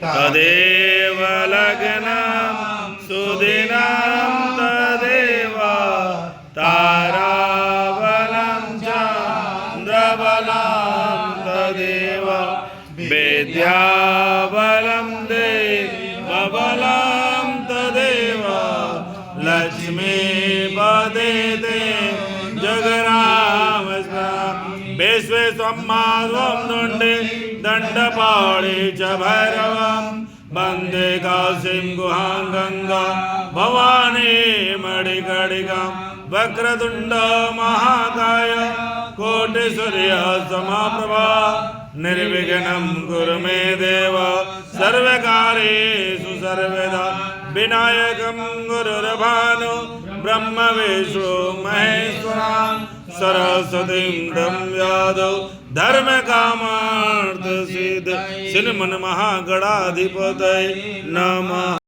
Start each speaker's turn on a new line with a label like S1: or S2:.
S1: तदेव लग्नं सुदिनं तदेव ताराबलं चन्द्रबलं तदेव विद्याबलं देवबलं तदेव लक्ष्मीपदे ते जगराम विश्वेश्वमाध्वं दण्डे दण्डपाणि च भैरवं वन्दे काशीं गुहां गंगा भवानी मणिकर्णिकां वक्रतुण्ड महाकाय कोटिसूर्य समप्रभा निर्विघ्नं कुरु मे देव सर्वकार्येषु सर्वदा विनायकं गुरुर्भानु ब्रह्म विष्णु महेश्वरा सरस्वतीं ब्रह्मयादौ धर्म कामार्थ सिद्ध श्रीमन् महागणाधिपतये नमः।